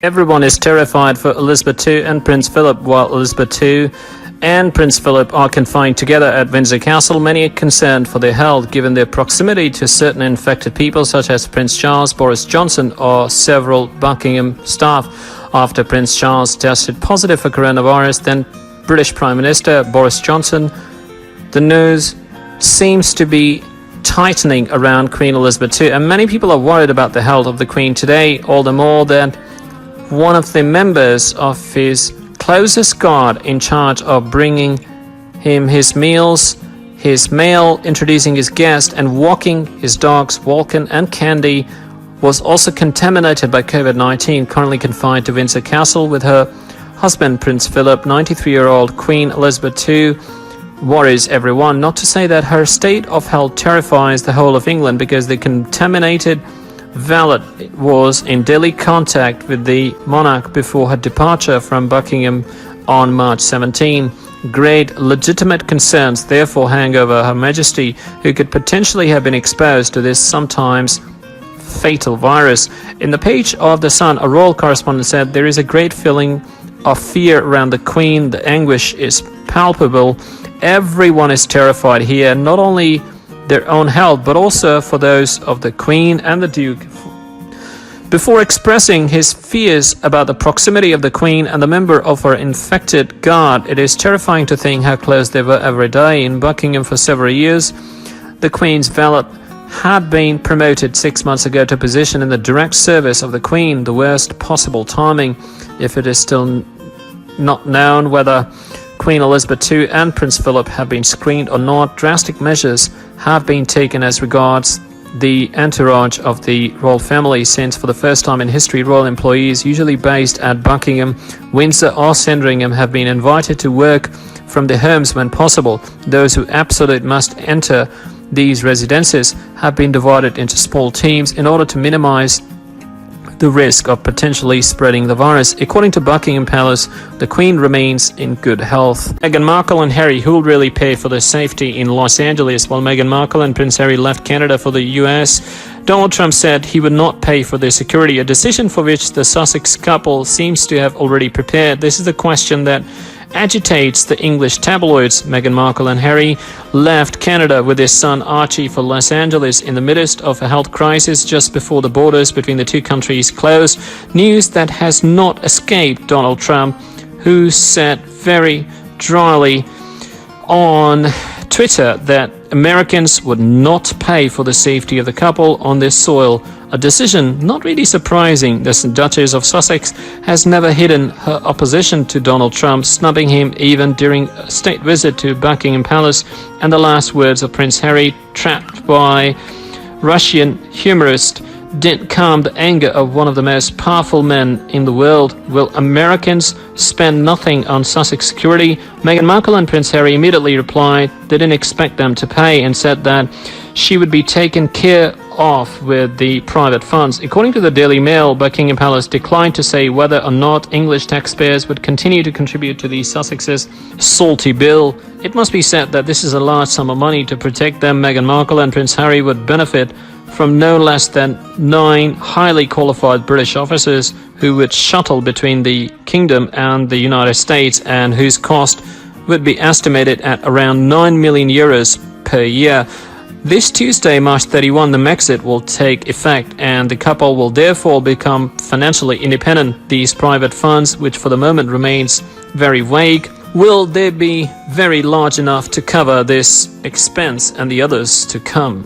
Everyone is terrified for Elizabeth II and Prince Philip. While Elizabeth II and Prince Philip are confined together at Windsor Castle, many are concerned for their health given their proximity to certain infected people such as Prince Charles, Boris Johnson or several Buckingham staff. After Prince Charles tested positive for coronavirus, then British Prime Minister Boris Johnson, the news seems to be tightening around Queen Elizabeth II, and many people are worried about the health of the Queen today, all the more that one of the members of his closest guard in charge of bringing him his meals, his mail, introducing his guest and walking his dogs Vulcan and Candy, was also contaminated by COVID-19, currently confined to Windsor Castle with her husband Prince Philip. 93-year-old Queen Elizabeth II worries everyone, not to say that her state of health terrifies the whole of England, because the contaminated valet was in daily contact with the monarch before her departure from Buckingham on March 17. Great legitimate concerns therefore hang over Her Majesty, who could potentially have been exposed to this sometimes fatal virus. In the page of The Sun, a royal correspondent said, "There is a great feeling of fear around the Queen. The anguish is palpable. Everyone is terrified here, not only their own health, but also for those of the Queen and the Duke." Before expressing his fears about the proximity of the Queen and the member of her infected guard, "It is terrifying to think how close they were every day in Buckingham for several years." The Queen's valet had been promoted 6 months ago to a position in the direct service of the Queen, the worst possible timing. If it is still not known whether Queen Elizabeth II and Prince Philip have been screened or not, drastic measures have been taken as regards the entourage of the royal family, since for the first time in history, royal employees usually based at Buckingham, Windsor or Sandringham have been invited to work from their homes when possible. Those who absolutely must enter these residences have been divided into small teams in order to minimize the risk of potentially spreading the virus. According to Buckingham Palace, the Queen remains in good health. Meghan Markle and Harry, who will really pay for their safety in Los Angeles? While Meghan Markle and Prince Harry left Canada for the US, Donald Trump said he would not pay for their security, a decision for which the Sussex couple seems to have already prepared. This is the question that agitates the English tabloids. Meghan Markle and Harry left Canada with their son Archie for Los Angeles in the midst of a health crisis just before the borders between the two countries closed. News that has not escaped Donald Trump, who said very dryly on Twitter that Americans would not pay for the safety of the couple on their soil. A decision not really surprising. The Duchess of Sussex has never hidden her opposition to Donald Trump, snubbing him even during a state visit to Buckingham Palace. And the last words of Prince Harry, trapped by Russian humorist, didn't calm the anger of one of the most powerful men in the world. Will Americans spend nothing on Sussex security? Meghan Markle and Prince Harry immediately replied they didn't expect them to pay, and said that she would be taken care of with the private funds. According to the Daily Mail, Buckingham Palace declined to say whether or not English taxpayers would continue to contribute to the Sussex's salty bill. It must be said that this is a large sum of money to protect them. Meghan Markle and Prince Harry would benefit from no less than 9 highly qualified British officers who would shuttle between the Kingdom and the United States, and whose cost would be estimated at around 9 million euros per year. This Tuesday, March 31, the Brexit will take effect, and the couple will therefore become financially independent. These private funds, which for the moment remains very vague, will they be very large enough to cover this expense and the others to come?